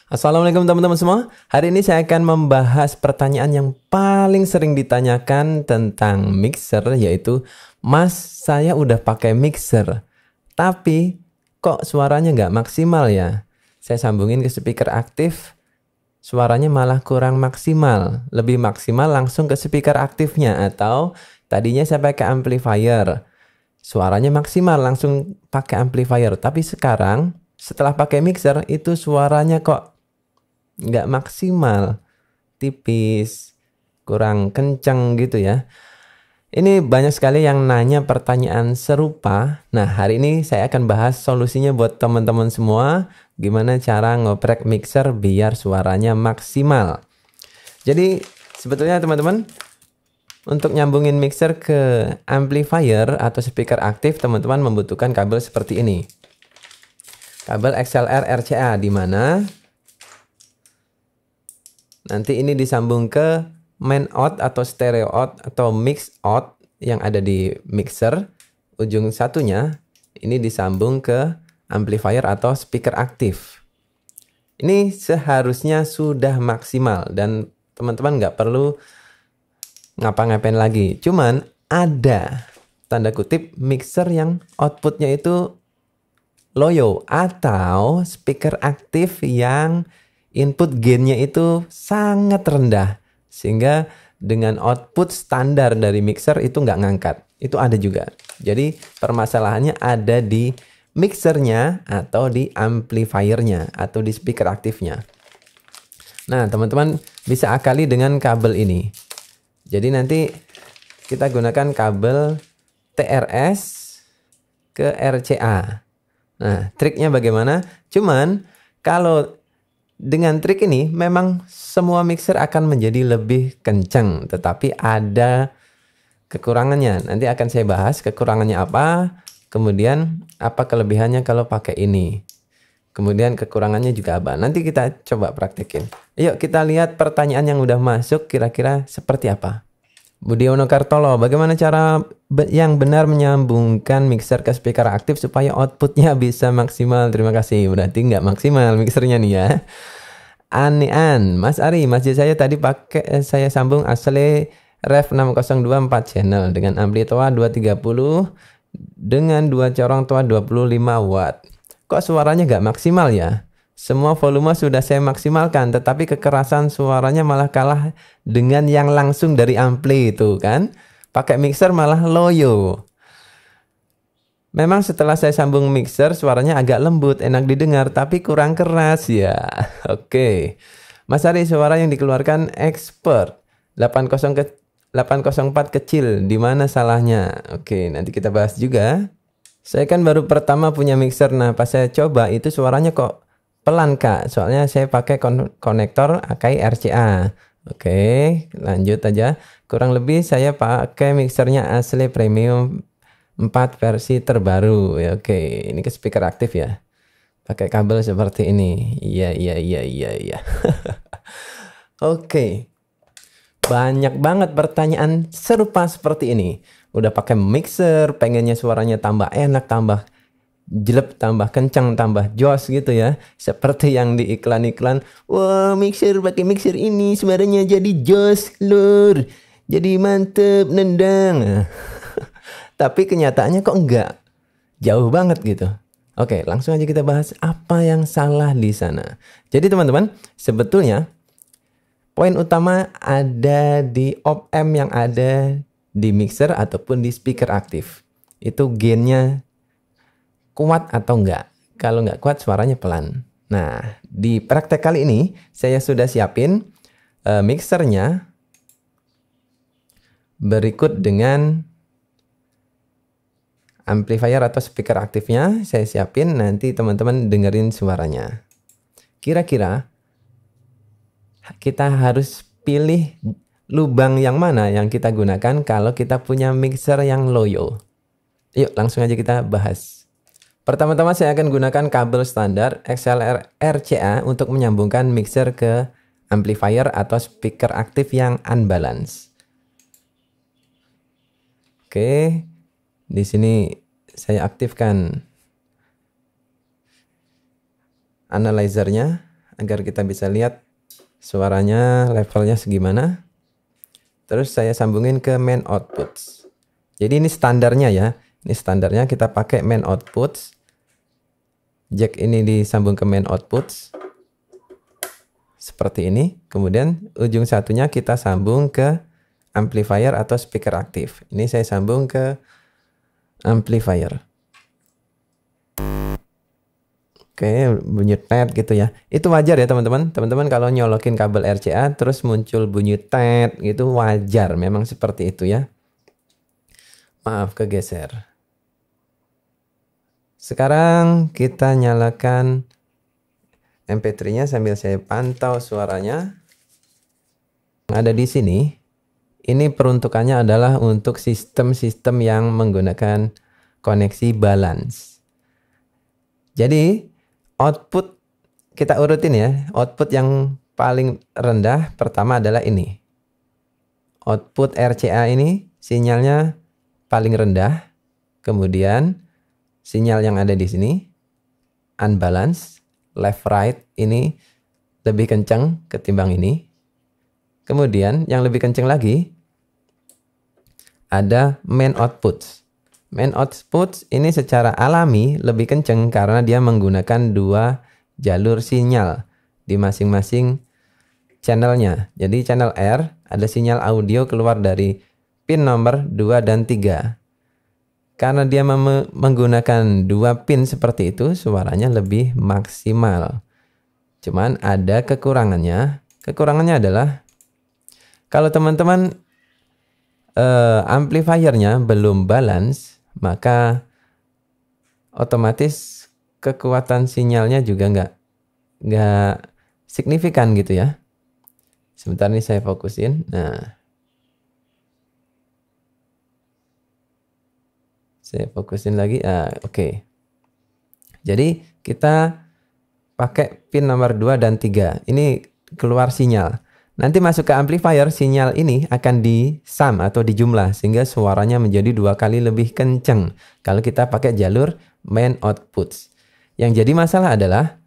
Assalamualaikum teman-teman semua. Hari ini saya akan membahas pertanyaan yang paling sering ditanyakan tentang mixer, yaitu, Mas, saya udah pakai mixer, tapi kok suaranya nggak maksimal ya? Saya sambungin ke speaker aktif, suaranya malah kurang maksimal. Lebih maksimal langsung ke speaker aktifnya, atau tadinya saya pakai amplifier, suaranya maksimal langsung pakai amplifier, tapi sekarang setelah pakai mixer itu suaranya kok nggak maksimal, tipis, kurang kenceng gitu ya. Ini banyak sekali yang nanya pertanyaan serupa. Nah, hari ini saya akan bahas solusinya buat teman-teman semua, gimana cara ngoprek mixer biar suaranya maksimal. Jadi sebetulnya teman-teman, untuk nyambungin mixer ke amplifier atau speaker aktif, teman-teman membutuhkan kabel seperti ini. Kabel XLR RCA, di mana nanti ini disambung ke main out atau stereo out atau mix out yang ada di mixer. Ujung satunya ini disambung ke amplifier atau speaker aktif. Ini seharusnya sudah maksimal dan teman-teman nggak perlu ngapa-ngapain lagi. Cuman ada tanda kutip mixer yang outputnya itu loyo atau speaker aktif yang input gainnya itu sangat rendah, sehingga dengan output standar dari mixer itu nggak ngangkat. Itu ada juga. Jadi permasalahannya ada di mixernya atau di amplifiernya atau di speaker aktifnya. Nah, teman-teman bisa akali dengan kabel ini. Jadi nanti kita gunakan kabel TRS ke RCA. Nah, triknya bagaimana? Cuman kalau dengan trik ini memang semua mixer akan menjadi lebih kencang, tetapi ada kekurangannya. Nanti akan saya bahas kekurangannya apa, kemudian apa kelebihannya kalau pakai ini. Kemudian kekurangannya juga apa. Nanti kita coba praktekin. Yuk kita lihat pertanyaan yang udah masuk kira-kira seperti apa. Budiono Kartolo, bagaimana cara yang benar menyambungkan mixer ke speaker aktif supaya outputnya bisa maksimal? Terima kasih, berarti nggak maksimal mixernya nih ya. Anean, Mas Ari, masjid saya tadi pakai saya sambung asli ref 602 4 channel dengan ampli toa 230 dengan 2 corong toa 25 watt. Kok suaranya nggak maksimal ya? Semua volume sudah saya maksimalkan, tetapi kekerasan suaranya malah kalah dengan yang langsung dari ampli itu kan. Pakai mixer malah loyo. Memang setelah saya sambung mixer, suaranya agak lembut, enak didengar, tapi kurang keras ya. Oke. Mas Ari, suara yang dikeluarkan expert 804 kecil, di mana salahnya? Oke, nanti kita bahas juga. Saya kan baru pertama punya mixer, nah pas saya coba itu suaranya kok pelan Kak, soalnya saya pakai konektor Akai RCA. Oke, lanjut aja. Kurang lebih saya pakai mixernya asli premium 4 versi terbaru. Ya, oke, ini ke speaker aktif ya. Pakai kabel seperti ini. Iya. Oke. Banyak banget pertanyaan serupa seperti ini. Udah pakai mixer, pengennya suaranya tambah enak, tambah jelek, tambah kencang, tambah jos gitu ya. Seperti yang di iklan-iklan, wah mixer, pakai mixer ini suaranya jadi jos lur, jadi mantep, nendang. Tapi kenyataannya kok enggak, jauh banget gitu. Oke, langsung aja kita bahas apa yang salah di sana. Jadi teman-teman, sebetulnya poin utama ada di op-amp yang ada di mixer ataupun di speaker aktif. Itu gainnya kuat atau enggak. Kalau enggak kuat suaranya pelan. Nah, di praktek kali ini saya sudah siapin mixernya berikut dengan amplifier atau speaker aktifnya. Saya siapin, nanti teman-teman dengerin suaranya. Kira-kira kita harus pilih lubang yang mana yang kita gunakan kalau kita punya mixer yang loyo. Yuk langsung aja kita bahas. Pertama-tama saya akan gunakan kabel standar XLR RCA untuk menyambungkan mixer ke amplifier atau speaker aktif yang unbalance. Oke, di sini saya aktifkan analyzernya agar kita bisa lihat suaranya levelnya segimana. Terus saya sambungin ke main outputs. Jadi ini standarnya ya. Ini standarnya kita pakai main outputs. Jack ini disambung ke main outputs. Seperti ini. Kemudian ujung satunya kita sambung ke amplifier atau speaker aktif. Ini saya sambung ke amplifier. Oke, bunyi tet gitu ya. Itu wajar ya teman-teman. Teman-teman kalau nyolokin kabel RCA terus muncul bunyi tet gitu wajar. Memang seperti itu ya. Maaf kegeser. Sekarang kita nyalakan MP3-nya sambil saya pantau suaranya. Ada di sini. Ini peruntukannya adalah untuk sistem-sistem yang menggunakan koneksi balance. Jadi output kita urutin ya. Output yang paling rendah pertama adalah ini. Output RCA ini sinyalnya paling rendah. Kemudian sinyal yang ada di sini unbalance, left right ini lebih kencang ketimbang ini. Kemudian yang lebih kencang lagi ada main outputs. Main outputs ini secara alami lebih kencang karena dia menggunakan dua jalur sinyal di masing-masing channelnya. Jadi channel R ada sinyal audio keluar dari pin nomor 2 dan 3. Karena dia menggunakan dua pin seperti itu, suaranya lebih maksimal. Cuman ada kekurangannya. Kekurangannya adalah kalau teman-teman amplifiernya belum balance, maka otomatis kekuatan sinyalnya juga nggak signifikan gitu ya. Sebentar nih saya fokusin. Nah, saya fokusin lagi. Oke. Jadi kita pakai pin nomor 2 dan 3. Ini keluar sinyal. Nanti masuk ke amplifier, sinyal ini akan di-sum atau dijumlah sehingga suaranya menjadi 2 kali lebih kencang kalau kita pakai jalur main outputs. Yang jadi masalah adalah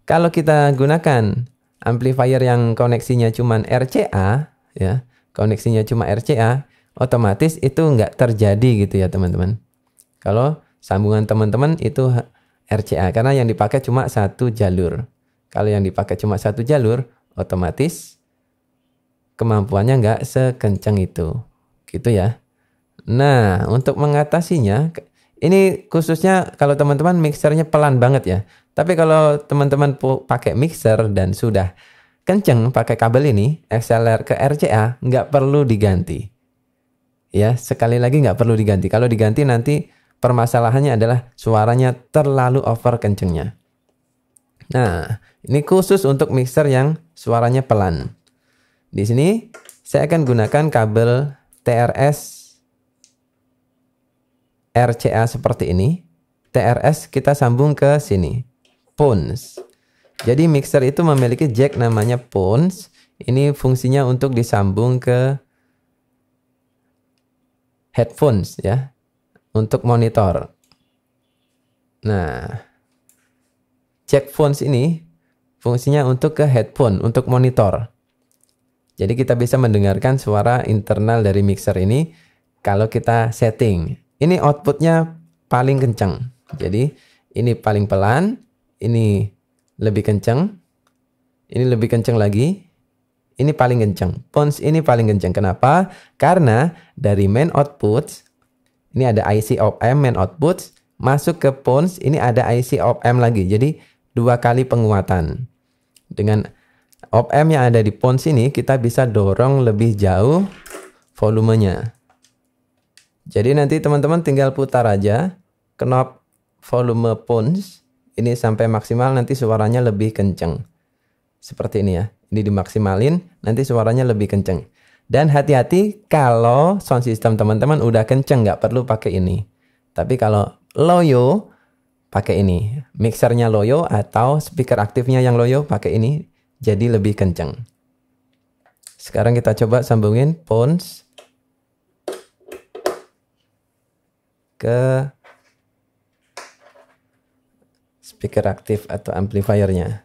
kalau kita gunakan amplifier yang koneksinya cuma RCA, ya, koneksinya cuma RCA, otomatis itu nggak terjadi gitu ya teman-teman. Kalau sambungan teman-teman itu RCA karena yang dipakai cuma satu jalur. Kalau yang dipakai cuma satu jalur, otomatis kemampuannya nggak sekencang itu, gitu ya. Nah, untuk mengatasinya, ini khususnya kalau teman-teman mixernya pelan banget ya. Tapi kalau teman-teman pakai mixer dan sudah kenceng pakai kabel ini, XLR ke RCA, nggak perlu diganti. Ya, sekali lagi nggak perlu diganti. Kalau diganti nanti permasalahannya adalah suaranya terlalu over kencengnya. Nah, ini khusus untuk mixer yang suaranya pelan. Di sini saya akan gunakan kabel TRS RCA seperti ini. TRS kita sambung ke sini. Pons. Jadi mixer itu memiliki jack namanya pons. Ini fungsinya untuk disambung ke headphones ya. Untuk monitor. Nah, jack pons ini fungsinya untuk ke headphone, untuk monitor. Jadi kita bisa mendengarkan suara internal dari mixer ini kalau kita setting. Ini outputnya paling kencang. Jadi ini paling pelan, ini lebih kencang, ini lebih kencang lagi, ini paling kencang. Pons ini paling kencang. Kenapa? Karena dari main output, ini ada IC op-amp main output, masuk ke pons, ini ada IC op-amp lagi. Jadi 2 kali penguatan. Dengan op-amp yang ada di pons ini kita bisa dorong lebih jauh volumenya. Jadi nanti teman-teman tinggal putar aja knob volume pons ini sampai maksimal, nanti suaranya lebih kenceng. Seperti ini ya. Ini dimaksimalin, nanti suaranya lebih kenceng. Dan hati-hati kalau sound system teman-teman udah kenceng, nggak perlu pakai ini. Tapi kalau loyo pakai ini. Mixernya loyo atau speaker aktifnya yang loyo pakai ini. Jadi lebih kencang. Sekarang kita coba sambungin pons ke speaker aktif atau amplifiernya.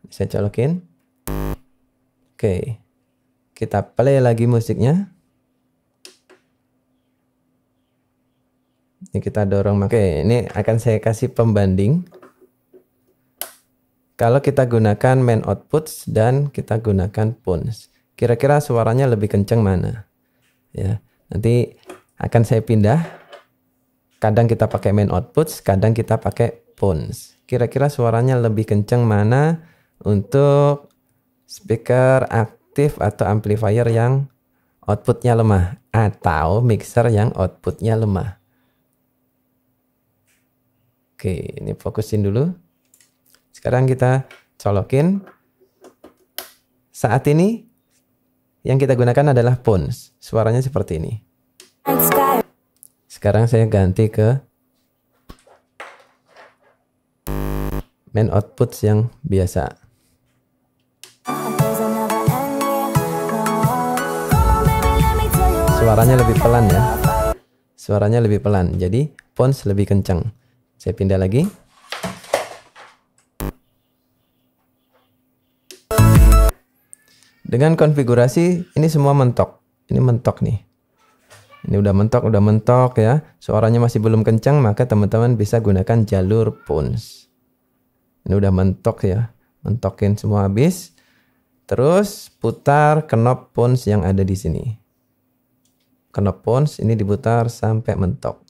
Saya colokin. Oke. Kita play lagi musiknya. Ini kita dorong. Oke, ini akan saya kasih pembanding. Kalau kita gunakan main outputs dan kita gunakan phones. Kira-kira suaranya lebih kencang mana? Ya, nanti akan saya pindah. Kadang kita pakai main outputs, kadang kita pakai phones. Kira-kira suaranya lebih kencang mana untuk speaker aktif atau amplifier yang outputnya lemah atau mixer yang outputnya lemah. Oke, ini fokusin dulu. Sekarang kita colokin. Saat ini yang kita gunakan adalah phones. Suaranya seperti ini. Sekarang saya ganti ke main outputs yang biasa. Suaranya lebih pelan ya. Suaranya lebih pelan. Jadi phones lebih kencang. Saya pindah lagi. Dengan konfigurasi ini semua mentok. Ini mentok nih. Ini udah mentok ya. Suaranya masih belum kencang, maka teman-teman bisa gunakan jalur phones. Ini udah mentok ya. Mentokin semua habis. Terus putar knob phones yang ada di sini. Knob phones ini diputar sampai mentok.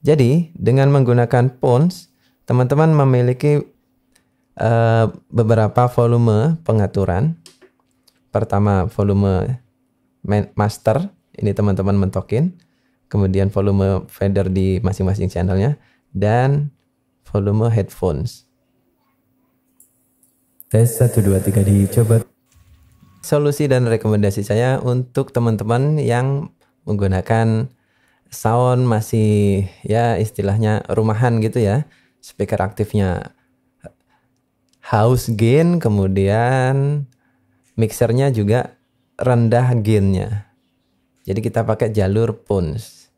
Jadi dengan menggunakan phones, teman-teman memiliki beberapa volume pengaturan. Pertama volume master, ini teman-teman mentokin. Kemudian volume fader di masing-masing channelnya. Dan volume headphones. Tes 1, 2, 3 dicoba. Solusi dan rekomendasi saya untuk teman-teman yang menggunakan sound masih ya istilahnya rumahan gitu ya. Speaker aktifnya house gain, kemudian mixernya juga rendah gainnya. Jadi kita pakai jalur phones.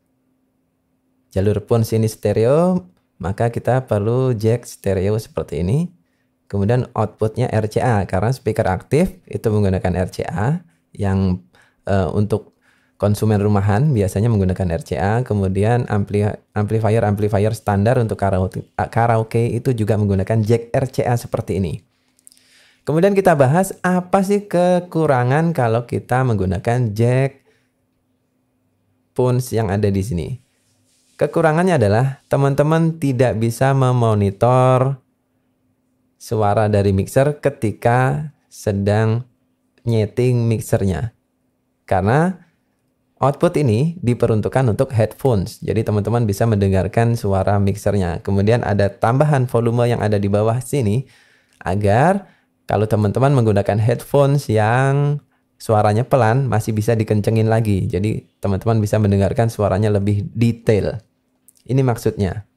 Jalur phones ini stereo, maka kita perlu jack stereo seperti ini. Kemudian outputnya RCA, karena speaker aktif itu menggunakan RCA. Yang untuk konsumen rumahan biasanya menggunakan RCA. Kemudian amplifier standar untuk karaoke itu juga menggunakan jack RCA seperti ini. Kemudian kita bahas apa sih kekurangan kalau kita menggunakan jack phones yang ada di sini. Kekurangannya adalah teman-teman tidak bisa memonitor suara dari mixer ketika sedang nyeting mixernya. Karena output ini diperuntukkan untuk headphones. Jadi teman-teman bisa mendengarkan suara mixernya. Kemudian ada tambahan volume yang ada di bawah sini agar kalau teman-teman menggunakan headphones yang suaranya pelan masih bisa dikencengin lagi. Jadi teman-teman bisa mendengarkan suaranya lebih detail. Ini maksudnya.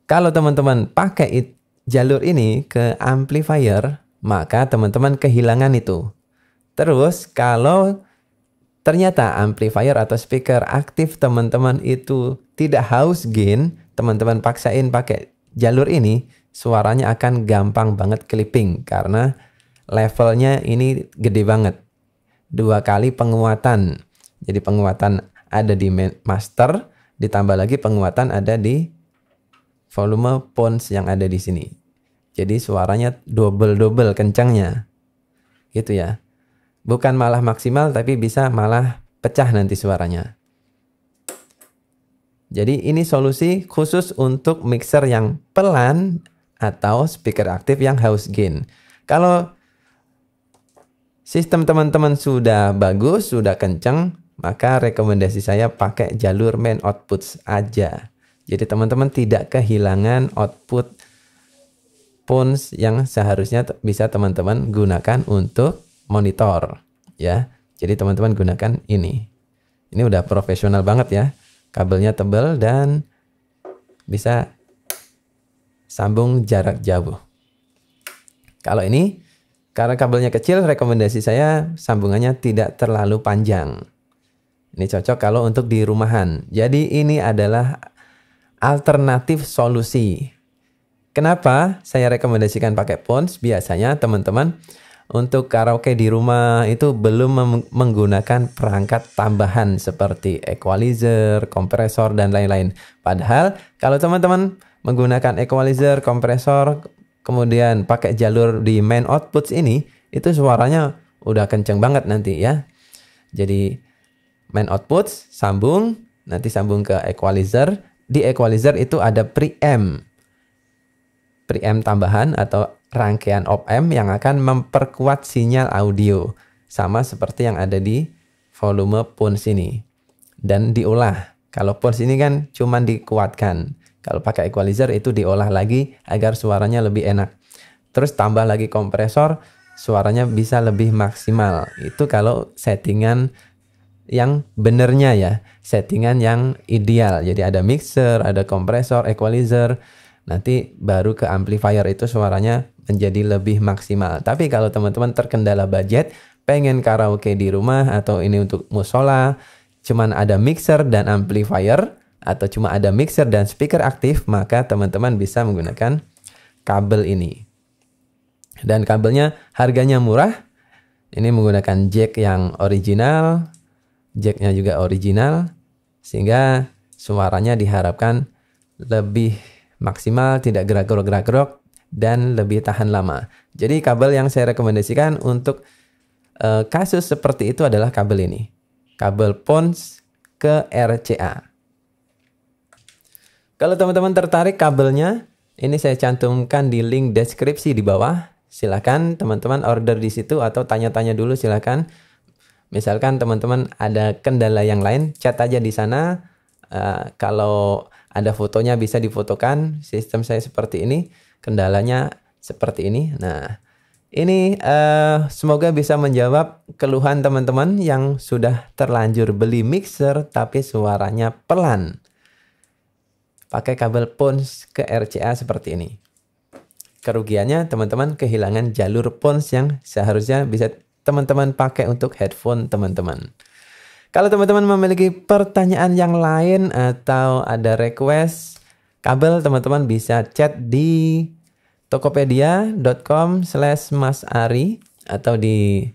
Kalau teman-teman pakai jalur ini ke amplifier, maka teman-teman kehilangan itu. Terus kalau ternyata amplifier atau speaker aktif teman-teman itu tidak house gain, teman-teman paksain pakai jalur ini, suaranya akan gampang banget clipping karena levelnya ini gede banget. 2 kali penguatan. Jadi penguatan ada di master, ditambah lagi penguatan ada di volume phones yang ada di sini. Jadi suaranya double kencangnya. Gitu ya. Bukan malah maksimal tapi bisa malah pecah nanti suaranya. Jadi ini solusi khusus untuk mixer yang pelan atau speaker aktif yang house gain. Kalau sistem teman-teman sudah bagus, sudah kencang, maka rekomendasi saya pakai jalur main outputs aja. Jadi teman-teman tidak kehilangan output phones yang seharusnya bisa teman-teman gunakan untuk monitor ya. Jadi teman-teman gunakan ini. Ini udah profesional banget ya. Kabelnya tebal dan bisa sambung jarak jauh. Kalau ini karena kabelnya kecil, rekomendasi saya sambungannya tidak terlalu panjang. Ini cocok kalau untuk di rumahan. Jadi ini adalah alternatif solusi. Kenapa saya rekomendasikan pakai Pons? Biasanya teman-teman untuk karaoke di rumah itu belum menggunakan perangkat tambahan seperti equalizer, kompresor, dan lain-lain. Padahal kalau teman-teman menggunakan equalizer, kompresor, kemudian pakai jalur di main outputs ini, itu suaranya udah kenceng banget nanti ya. Jadi main outputs sambung, nanti sambung ke equalizer. Di equalizer itu ada preamp tambahan atau rangkaian op-amp yang akan memperkuat sinyal audio. Sama seperti yang ada di volume Pons ini. Dan diolah. Kalau Pons ini kan cuma dikuatkan. Kalau pakai equalizer itu diolah lagi agar suaranya lebih enak. Terus tambah lagi kompresor, suaranya bisa lebih maksimal. Itu kalau settingan yang benernya ya. Settingan yang ideal. Jadi ada mixer, ada kompresor, equalizer. Nanti baru ke amplifier itu suaranya menjadi lebih maksimal. Tapi kalau teman-teman terkendala budget, pengen karaoke di rumah atau ini untuk musola, cuman ada mixer dan amplifier, atau cuma ada mixer dan speaker aktif, maka teman-teman bisa menggunakan kabel ini. Dan kabelnya harganya murah. Ini menggunakan jack yang original, jacknya juga original, sehingga suaranya diharapkan lebih maksimal, tidak gerak-gerok, dan lebih tahan lama. Jadi kabel yang saya rekomendasikan untuk kasus seperti itu adalah kabel ini. Kabel Pons ke RCA. Kalau teman-teman tertarik kabelnya, ini saya cantumkan di link deskripsi di bawah. Silakan teman-teman order di situ atau tanya-tanya dulu silakan. Misalkan teman-teman ada kendala yang lain, chat aja di sana. Kalau ada fotonya bisa difotokan. Sistem saya seperti ini, kendalanya seperti ini. Nah, ini semoga bisa menjawab keluhan teman-teman yang sudah terlanjur beli mixer tapi suaranya pelan. Pakai kabel Pons ke RCA seperti ini. Kerugiannya teman-teman kehilangan jalur Pons yang seharusnya bisa teman-teman pakai untuk headphone teman-teman. Kalau teman-teman memiliki pertanyaan yang lain atau ada request kabel, teman-teman bisa chat di tokopedia.com/masari atau di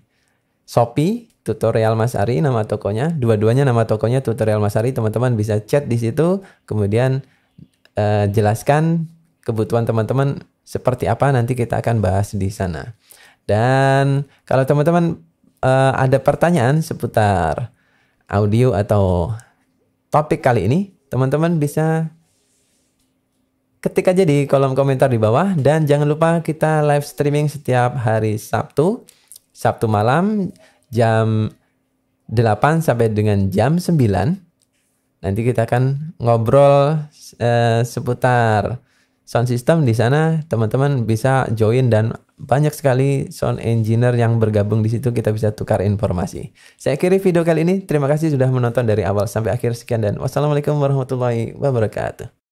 Shopee tutorial Mas Ari nama tokonya. Dua-duanya nama tokonya tutorial Mas Ari. Teman-teman bisa chat di situ, kemudian jelaskan kebutuhan teman-teman seperti apa, nanti kita akan bahas di sana. Dan kalau teman-teman ada pertanyaan seputar audio atau topik kali ini, teman-teman bisa ketik aja di kolom komentar di bawah. Dan jangan lupa kita live streaming setiap hari Sabtu malam jam 8 sampai dengan jam 9. Nanti kita akan ngobrol seputar sound system di sana. Teman-teman bisa join dan banyak sekali sound engineer yang bergabung di situ, kita bisa tukar informasi. Saya akhiri video kali ini. Terima kasih sudah menonton dari awal sampai akhir. Sekian dan wassalamualaikum warahmatullahi wabarakatuh.